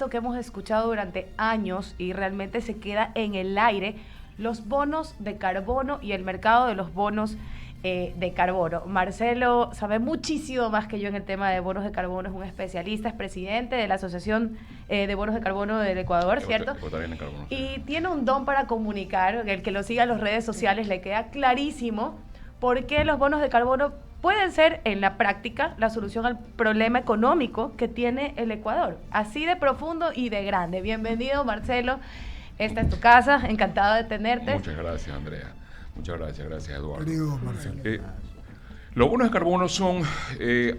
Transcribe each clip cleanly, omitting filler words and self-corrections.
Que hemos escuchado durante años y realmente se queda en el aire, los bonos de carbono y el mercado de los bonos de carbono. Marcelo sabe muchísimo más que yo en el tema de bonos de carbono, es un especialista, es presidente de la Asociación de Bonos de Carbono del Ecuador, ¿cierto? Carbono, sí. Y tiene un don para comunicar, el que lo siga en las redes sociales le queda clarísimo por qué los bonos de carbono pueden ser en la práctica la solución al problema económico que tiene el Ecuador. Así de profundo y de grande. Bienvenido, Marcelo. Esta es tu casa, encantado de tenerte. Muchas gracias, Andrea. Muchas gracias, Eduardo. Querido Marcelo. Los bonos de carbono son,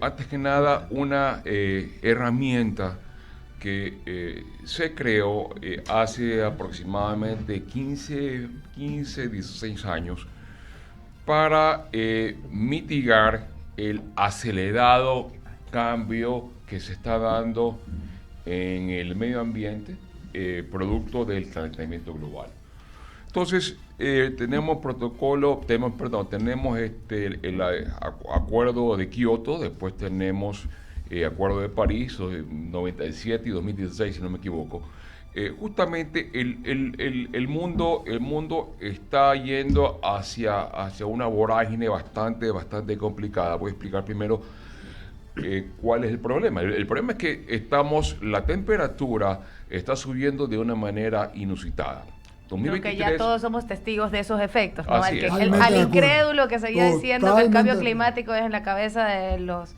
antes que nada, una herramienta que se creó hace aproximadamente 16 años para mitigar el acelerado cambio que se está dando en el medio ambiente producto del calentamiento global. Entonces, tenemos el acuerdo de Kioto, después tenemos acuerdo de París, 97 y 2016, si no me equivoco. Justamente el mundo está yendo hacia una vorágine bastante complicada. Voy a explicar primero cuál es el problema. El problema es que la temperatura está subiendo de una manera inusitada. 2023, creo que ya todos somos testigos de esos efectos, ¿no? Así es. Al incrédulo que seguía diciendo que el cambio climático es en la cabeza de los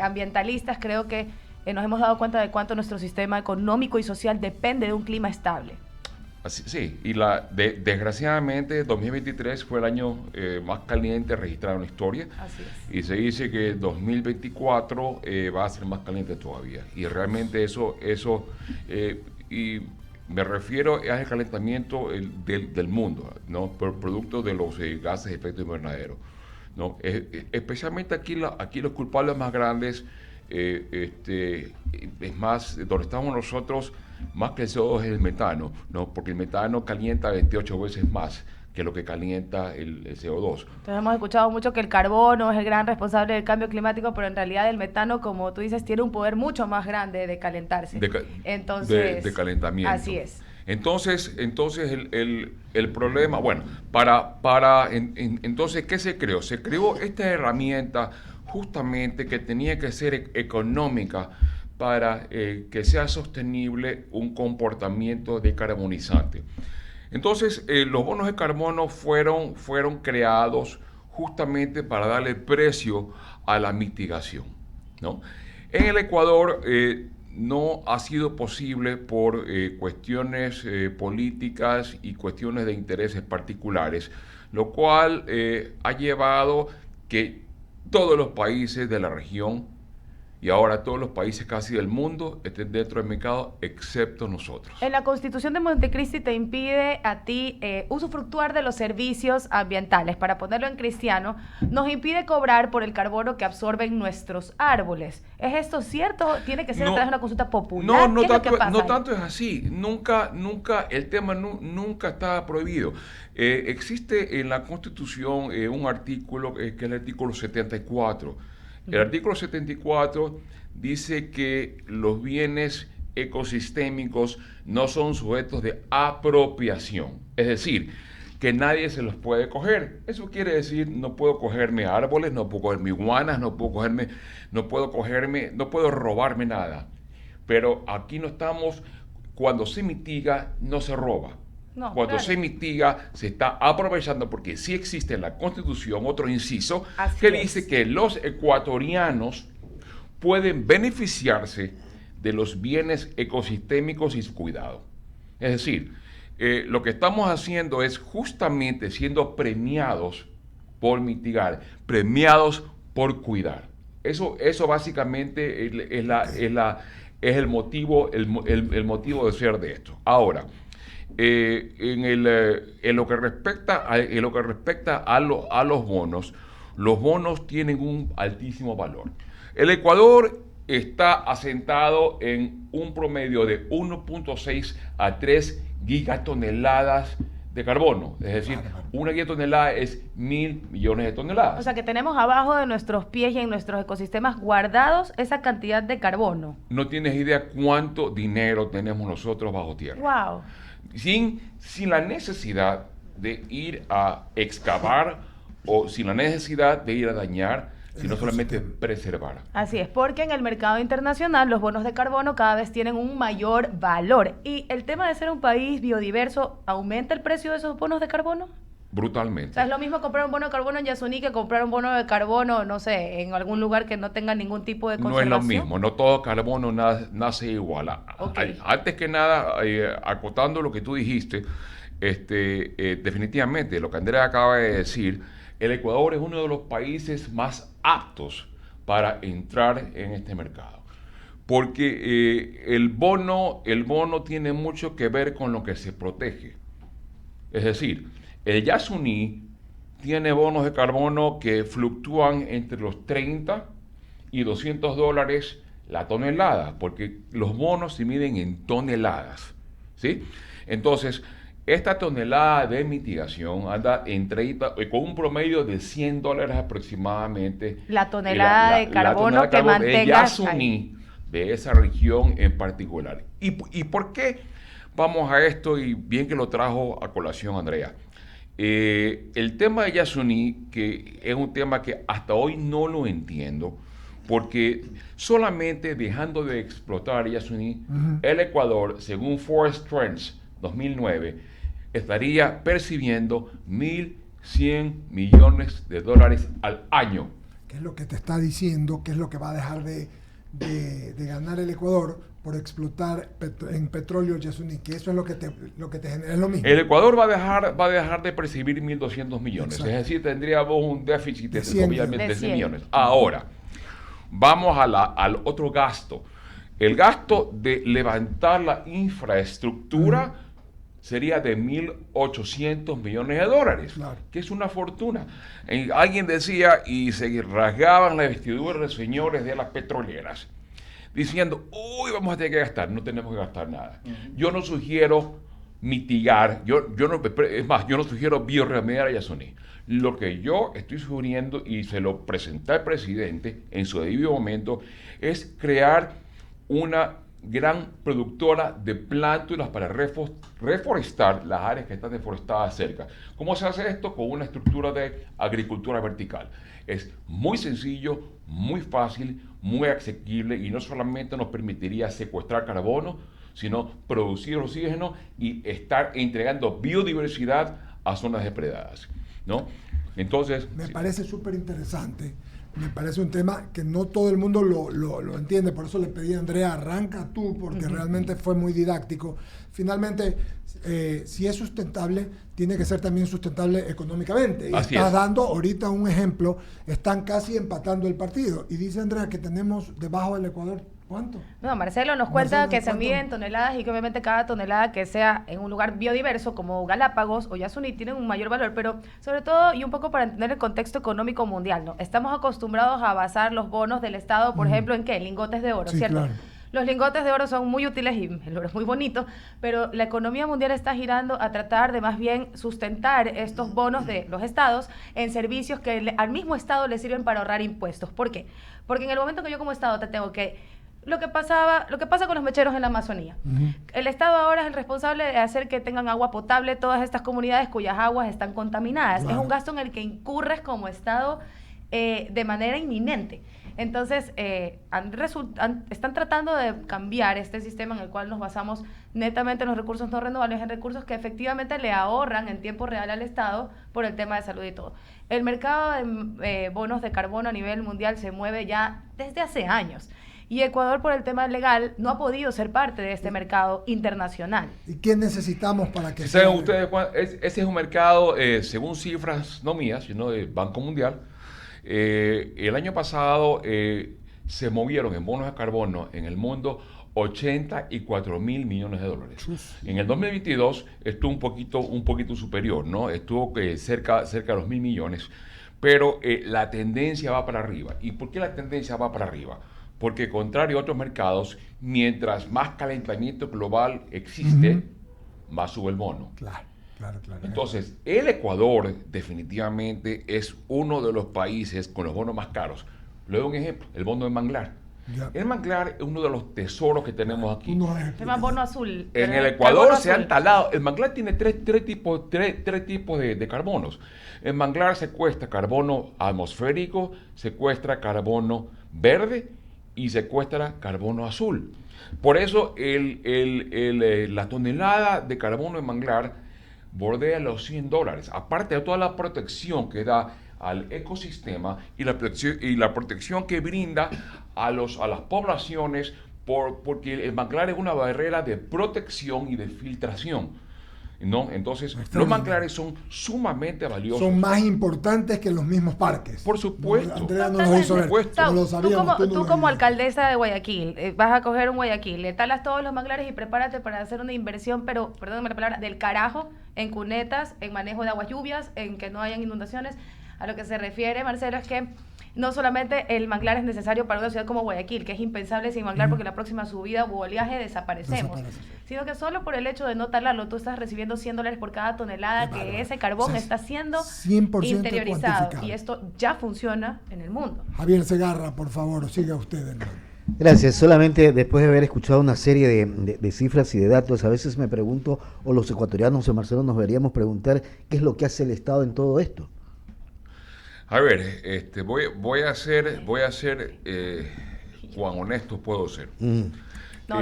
ambientalistas, creo que nos hemos dado cuenta de cuánto nuestro sistema económico y social depende de un clima estable. Sí, y desgraciadamente 2023 fue el año más caliente registrado en la historia. Así es. Y se dice que 2024 va a ser más caliente todavía. Y realmente y me refiero al calentamiento del mundo, ¿no? Por producto de los gases de efecto invernadero, ¿no? Especialmente aquí los culpables más grandes. Es más, donde estamos nosotros, más que el CO2 es el metano, ¿no? Porque el metano calienta 28 veces más que lo que calienta el CO2. Entonces hemos escuchado mucho que el carbono es el gran responsable del cambio climático, pero en realidad el metano, como tú dices, tiene un poder mucho más grande de calentarse. De calentamiento. Así es. Entonces el problema, bueno, entonces, ¿qué se creó? Se creó esta herramienta justamente que tenía que ser económica para que sea sostenible un comportamiento decarbonizante. Entonces, los bonos de carbono fueron creados justamente para darle precio a la mitigación, ¿no? En el Ecuador no ha sido posible por cuestiones políticas y cuestiones de intereses particulares, lo cual ha llevado que todos los países de la región y ahora todos los países casi del mundo estén dentro del mercado, excepto nosotros. En la Constitución de Montecristi te impide a ti usufructuar de los servicios ambientales. Para ponerlo en cristiano, nos impide cobrar por el carbono que absorben nuestros árboles. ¿Es esto cierto? ¿Tiene que ser a través de una consulta popular? No tanto es así. Nunca, el tema nunca está prohibido. Existe en la Constitución un artículo que es el artículo 74. El artículo 74 dice que los bienes ecosistémicos no son sujetos de apropiación, es decir, que nadie se los puede coger. Eso quiere decir, no puedo cogerme árboles, no puedo cogerme iguanas, no puedo robarme nada. Pero aquí no estamos, cuando se mitiga, no se roba. No, cuando se mitiga, se está aprovechando, porque sí existe en la Constitución otro inciso que dice que los ecuatorianos pueden beneficiarse de los bienes ecosistémicos y su cuidado. Es decir, lo que estamos haciendo es justamente siendo premiados por mitigar, premiados por cuidar. Eso básicamente es el motivo de ser de esto. Ahora, en lo que respecta a los bonos tienen un altísimo valor. El Ecuador está asentado en un promedio de 1.6 a 3 gigatoneladas de carbono. Es decir, una gigatonelada es 1.000 millones de toneladas. O sea que tenemos abajo de nuestros pies y en nuestros ecosistemas guardados esa cantidad de carbono. No tienes idea cuánto dinero tenemos nosotros bajo tierra. Wow. Sin la necesidad de ir a excavar o sin la necesidad de ir a dañar, sino solamente preservar. Así es, porque en el mercado internacional los bonos de carbono cada vez tienen un mayor valor. Y el tema de ser un país biodiverso, ¿aumenta el precio de esos bonos de carbono? Brutalmente. O sea, es lo mismo comprar un bono de carbono en Yasuní que comprar un bono de carbono, no sé, en algún lugar que no tenga ningún tipo de conservación. No es lo mismo, no todo carbono nace igual. Okay. Antes que nada, acotando lo que tú dijiste, definitivamente, lo que Andrea acaba de decir, el Ecuador es uno de los países más aptos para entrar en este mercado. Porque el bono tiene mucho que ver con lo que se protege. Es decir, el Yasuní tiene bonos de carbono que fluctúan entre los 30 y $200 la tonelada, porque los bonos se miden en toneladas, ¿sí? Entonces, esta tonelada de mitigación anda con un promedio de $100 aproximadamente. La tonelada de carbono que mantenga el Yasuní de esa región en particular. ¿Y por qué vamos a esto? Y bien que lo trajo a colación Andrea. El tema de Yasuní, que es un tema que hasta hoy no lo entiendo, porque solamente dejando de explotar Yasuní, el Ecuador, según Forest Trends 2009, estaría percibiendo $1.100 millones al año. ¿Qué es lo que te está diciendo? ¿Qué es lo que va a dejar de ganar el Ecuador por explotar en petróleo Yasuní? Que eso es lo que te genera, es lo mismo. El Ecuador va a dejar de percibir 1.200 millones. Exacto. Es decir, tendríamos un déficit de 100 millones. Ahora, vamos al otro gasto. El gasto de levantar la infraestructura sería de $1.800 millones, claro, que es una fortuna. Alguien decía, y se rasgaban las vestiduras de señores de las petroleras, diciendo, uy, vamos a tener que gastar. No tenemos que gastar nada. Yo no sugiero mitigar, yo no sugiero biorremediar a Yasuní. Lo que yo estoy sugiriendo, y se lo presenté al presidente en su debido momento, es crear una gran productora de plántulas para reforestar las áreas que están deforestadas cerca. ¿Cómo se hace esto? Con una estructura de agricultura vertical. Es muy sencillo, muy fácil, muy asequible, y no solamente nos permitiría secuestrar carbono, sino producir oxígeno y estar entregando biodiversidad a zonas depredadas, ¿no? Entonces, me parece súper interesante. Me parece un tema que no todo el mundo lo entiende, por eso le pedí a Andrea, arranca tú, porque realmente fue muy didáctico. Finalmente, si es sustentable, tiene que ser también sustentable económicamente. Y estás dando ahorita un ejemplo, están casi empatando el partido. Y dice Andrea que tenemos debajo del Ecuador, ¿cuánto? No, Marcelo nos cuenta que se mide en toneladas y que obviamente cada tonelada que sea en un lugar biodiverso como Galápagos o Yasuní tienen un mayor valor, pero sobre todo y un poco para entender el contexto económico mundial, ¿no? Estamos acostumbrados a basar los bonos del Estado, por ejemplo, ¿en qué? En lingotes de oro, sí, ¿cierto? Claro. Los lingotes de oro son muy útiles y el oro es muy bonito, pero la economía mundial está girando a tratar de más bien sustentar estos bonos de los estados en servicios que al mismo estado le sirven para ahorrar impuestos. ¿Por qué? Porque en el momento que yo como estado te tengo que lo que pasa con los mecheros en la Amazonía. El Estado ahora es el responsable de hacer que tengan agua potable todas estas comunidades cuyas aguas están contaminadas. Es un gasto en el que incurres como Estado de manera inminente. Entonces, están tratando de cambiar este sistema en el cual nos basamos netamente en los recursos no renovables, en recursos que efectivamente le ahorran en tiempo real al Estado por el tema de salud y todo. El mercado de bonos de carbono a nivel mundial se mueve ya desde hace años. Y Ecuador, por el tema legal, no ha podido ser parte de este mercado internacional. ¿Y qué necesitamos para que sea? ¿Saben ustedes ese es un mercado, según cifras no mías, sino del Banco Mundial? El año pasado se movieron en bonos de carbono en el mundo $84.000 millones. En el 2022 estuvo un poquito superior, ¿no? Estuvo cerca de los 1.000 millones, pero la tendencia va para arriba. ¿Y por qué la tendencia va para arriba? Porque contrario a otros mercados, mientras más calentamiento global existe, más sube el bono. Claro. Claro. Entonces, el Ecuador definitivamente es uno de los países con los bonos más caros. Le doy un ejemplo, el bono de manglar. Ya. El manglar es uno de los tesoros que tenemos aquí. Se llama bono azul. En el ¿verdad? Ecuador Carbono se han azul. talado. El manglar tiene tres tipos de carbonos. El manglar secuestra carbono atmosférico, secuestra carbono verde y secuestra carbono azul. Por eso la tonelada de carbono en manglar bordea los $100. Aparte de toda la protección que da al ecosistema y la protección que brinda a las poblaciones porque el manglar es una barrera de protección y de filtración, ¿no? Entonces, los manglares son sumamente valiosos. Son más importantes que los mismos parques. Por supuesto. No, Andrea no nos hizo ver. Por No lo sabíamos, Tú como alcaldesa de Guayaquil, vas a coger un Guayaquil, le talas todos los manglares y prepárate para hacer una inversión, pero, perdóname la palabra, del carajo, en cunetas, en manejo de aguas lluvias, en que no hayan inundaciones. A lo que se refiere, Marcelo, es que no solamente el manglar es necesario para una ciudad como Guayaquil, que es impensable sin manglar porque la próxima subida o oleaje desaparecemos, sino que solo por el hecho de no talarlo, tú estás recibiendo $100 por cada tonelada que ese carbón está siendo 100% interiorizado. cuantificado. Y esto ya funciona en el mundo. Javier Segarra, por favor, siga usted, hermano. Gracias. Solamente después de haber escuchado una serie de cifras y de datos, a veces me pregunto, o los ecuatorianos o Marcelo nos deberíamos preguntar, ¿qué es lo que hace el Estado en todo esto? A ver, voy a ser cuán honesto puedo ser. No,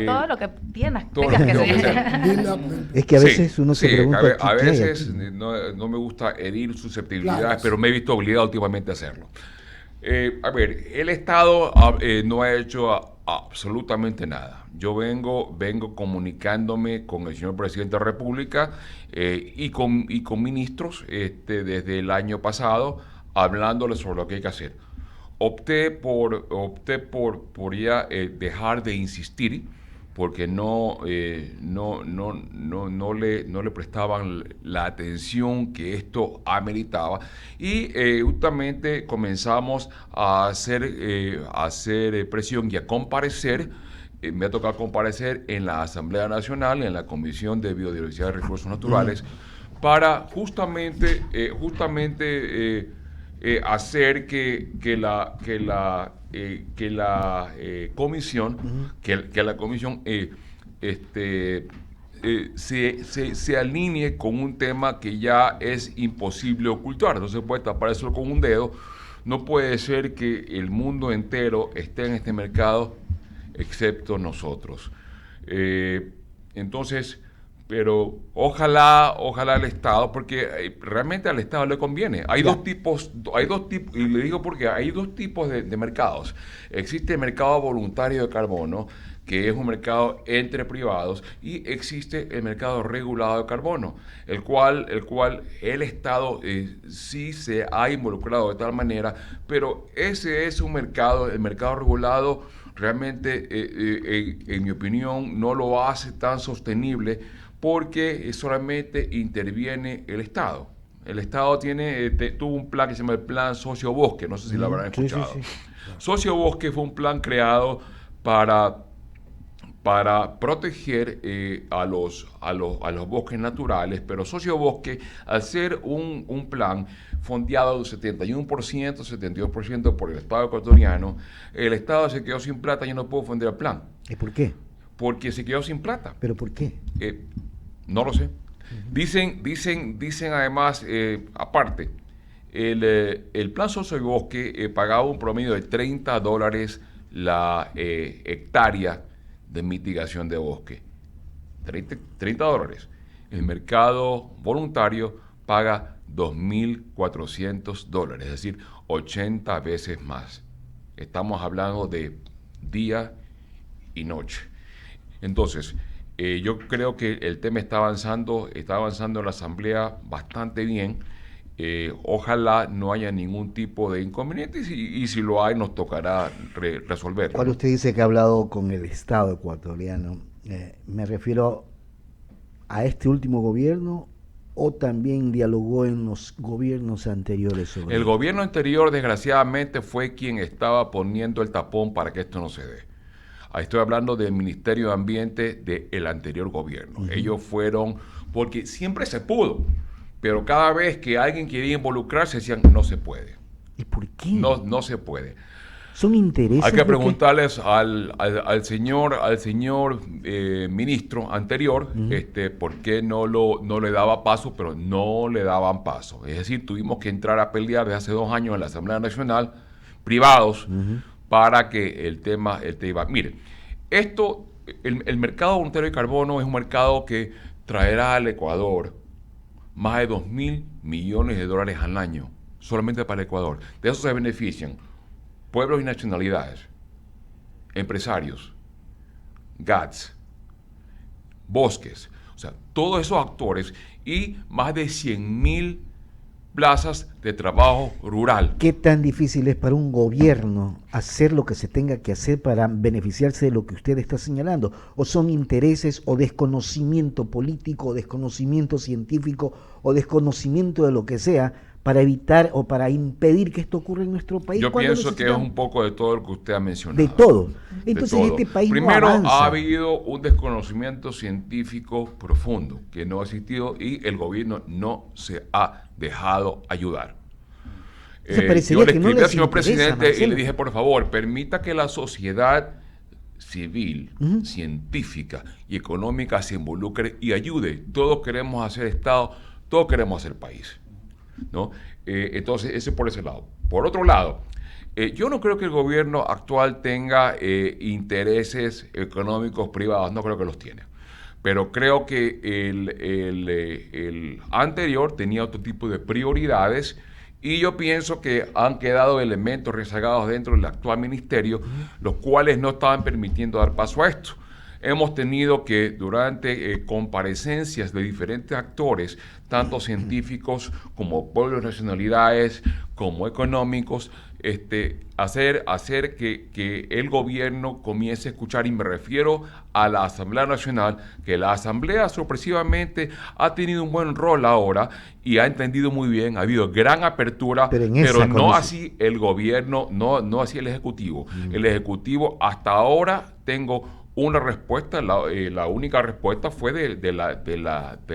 todo lo que tengas todo que lo que tengo que ser. ser. Es que a veces uno se pregunta, a ¿qué hay veces aquí? no me gusta herir susceptibilidades, Claro. pero me he visto obligado últimamente a hacerlo. A ver, el Estado no ha hecho absolutamente nada. Yo vengo comunicándome con el señor presidente de la República y con ministros desde el año pasado, hablándoles sobre lo que hay que hacer. Opté por ya dejar de insistir porque no le prestaban la atención que esto ameritaba y justamente comenzamos a hacer presión y a comparecer. Me ha tocado comparecer en la Asamblea Nacional, en la Comisión de Biodiversidad y Recursos Naturales, para justamente hacer que la comisión se alinee con un tema que ya es imposible ocultar. No se puede tapar eso con un dedo. No puede ser que el mundo entero esté en este mercado excepto nosotros. Entonces, pero ojalá el Estado, porque realmente al Estado le conviene. Hay dos tipos, y le digo porque hay dos tipos de mercados. Existe el mercado voluntario de carbono, que es un mercado entre privados, y existe el mercado regulado de carbono, el cual el Estado sí se ha involucrado de tal manera, pero ese es un mercado, el mercado regulado realmente, en mi opinión, no lo hace tan sostenible porque solamente interviene el Estado. El Estado tuvo un plan que se llama el Plan Sociobosque, no sé si lo habrán escuchado. Sí. Sociobosque fue un plan creado para proteger a los bosques naturales, pero Sociobosque, al ser un plan fondeado del 71%, 72% por el Estado ecuatoriano, el Estado se quedó sin plata y no pudo fondear el plan. ¿Y por qué? Porque se quedó sin plata. ¿Pero por qué? No lo sé. Dicen además, aparte, el plan Sociobosque pagaba un promedio de $30 la hectárea de mitigación de bosque. $30. El mercado voluntario paga $2.400, es decir, 80 veces más. Estamos hablando de día y noche. Entonces, yo creo que el tema está avanzando en la Asamblea bastante bien. Ojalá no haya ningún tipo de inconveniente y si lo hay nos tocará resolverlo. Cuando usted dice que ha hablado con el Estado ecuatoriano, me refiero a este último gobierno o también dialogó en los gobiernos anteriores sobre El gobierno anterior, desgraciadamente, fue quien estaba poniendo el tapón para que esto no se dé. Estoy hablando del Ministerio de Ambiente del anterior gobierno. Ellos fueron, porque siempre se pudo, pero cada vez que alguien quería involucrarse decían, no se puede. ¿Y por qué? No se puede. Son intereses. Hay que preguntarles al señor ministro anterior por qué no le daba paso, pero no le daban paso. Es decir, tuvimos que entrar a pelear desde hace 2 años en la Asamblea Nacional, privados, para que el tema iba. Mire, el mercado voluntario de carbono es un mercado que traerá al Ecuador más de $2.000 millones al año, solamente para el Ecuador. De eso se benefician pueblos y nacionalidades, empresarios, GATS, bosques, o sea, todos esos actores y más de 100.000 plazas de trabajo rural. ¿Qué tan difícil es para un gobierno hacer lo que se tenga que hacer para beneficiarse de lo que usted está señalando? ¿O son intereses o desconocimiento político, o desconocimiento científico o desconocimiento de lo que sea para evitar o para impedir que esto ocurra en nuestro país? Yo pienso que es un poco de todo lo que usted ha mencionado. De todo. Entonces de todo. este país Primero, no avanza. ha habido un desconocimiento científico profundo que no ha existido y el gobierno no se ha dejado ayudar. Yo le escribí al señor presidente y le dije, por favor, permita que la sociedad civil, científica y económica se involucre y ayude. Todos queremos hacer Estado, todos queremos hacer país, ¿no? Entonces, ese por ese lado. Por otro lado, yo no creo que el gobierno actual tenga intereses económicos privados, no creo que los tiene. Pero creo que el anterior tenía otro tipo de prioridades y yo pienso que han quedado elementos rezagados dentro del actual ministerio, los cuales no estaban permitiendo dar paso a esto. Hemos tenido que, durante comparecencias de diferentes actores, tanto científicos como pueblos, nacionalidades, como económicos, hacer que el gobierno comience a escuchar, y me refiero a la Asamblea Nacional, que la Asamblea sorpresivamente ha tenido un buen rol ahora y ha entendido muy bien, ha habido gran apertura, pero no así el gobierno, no así el Ejecutivo. El Ejecutivo hasta ahora tengo una respuesta, la única respuesta fue de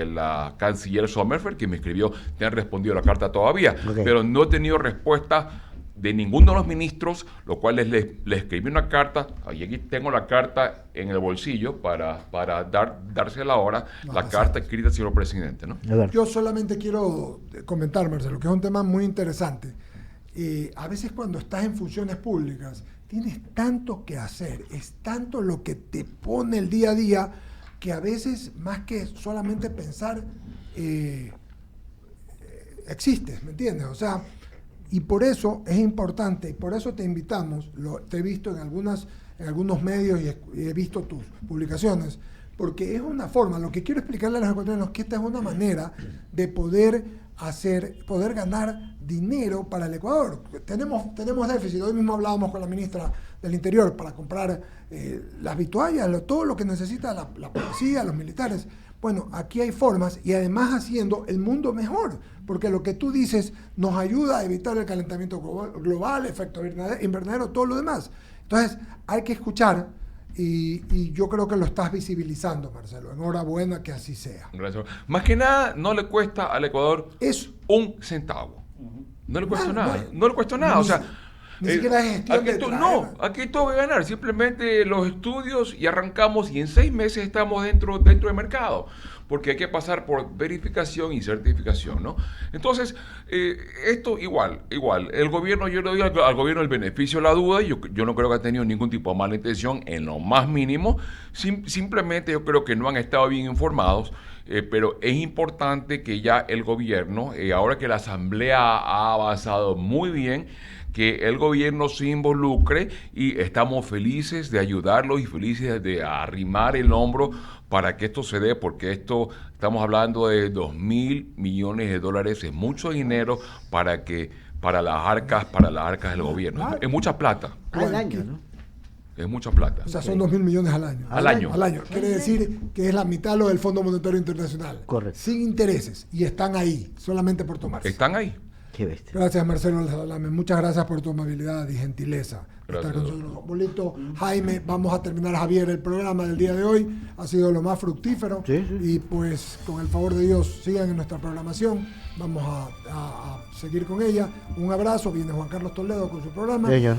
la canciller Sommerfeld, que me escribió, te han respondido la carta todavía, pero no he tenido respuesta de ninguno de los ministros, lo cual les escribí una carta, y aquí tengo la carta en el bolsillo para dársela ahora, la carta escrita al señor presidente, ¿no? Yo solamente quiero comentar, Marcelo, que es un tema muy interesante. A veces cuando estás en funciones públicas, tienes tanto que hacer, es tanto lo que te pone el día a día, que a veces, más que solamente pensar, existes, ¿me entiendes? O sea, y por eso es importante, y por eso te invitamos, te he visto en algunos medios y he visto tus publicaciones, porque es una forma, lo que quiero explicarle a los ecuatorianos, que esta es una manera de poder ganar dinero para el Ecuador. Tenemos déficit. Hoy mismo hablábamos con la ministra del Interior para comprar las vituallas, todo lo que necesita la policía, los militares. Bueno, aquí hay formas, y además haciendo el mundo mejor, porque lo que tú dices nos ayuda a evitar el calentamiento global, efecto invernadero, todo lo demás. Entonces hay que escuchar. Y yo creo que lo estás visibilizando, Marcelo. Enhorabuena que así sea. Gracias. Más que nada, no le cuesta al Ecuador un centavo. No le cuesta nada. No le cuesta nada. O sea, ni siquiera es gestión aquí todo va a ganar. Simplemente los estudios y arrancamos y en 6 meses estamos dentro del mercado. Porque hay que pasar por verificación y certificación, ¿no? Entonces, esto igual. El gobierno, yo le doy al gobierno el beneficio de la duda. Yo no creo que ha tenido ningún tipo de mala intención en lo más mínimo. Simplemente yo creo que no han estado bien informados. Pero es importante que ya el gobierno, ahora que la Asamblea ha avanzado muy bien, que el gobierno se involucre, y estamos felices de ayudarlos y felices de arrimar el hombro para que esto se dé, porque estamos hablando de $2.000 millones, es mucho dinero para las arcas del gobierno. Es mucha plata. Al año, ¿no? Es mucha plata. O sea, son 2.000 millones al año. Al año. Quiere decir que es la mitad lo del Fondo Monetario Internacional. Correcto. Sin intereses. Y están ahí, solamente por tomarse. Están ahí. Qué bestia. Gracias, Marcelo Salame. Muchas gracias por tu amabilidad y gentileza de estar con nosotros. Bolito, Jaime, vamos a terminar, Javier, el programa del día de hoy. Ha sido lo más fructífero. Sí. Y pues, con el favor de Dios, sigan en nuestra programación. Vamos a seguir con ella. Un abrazo. Viene Juan Carlos Toledo con su programa. Señor.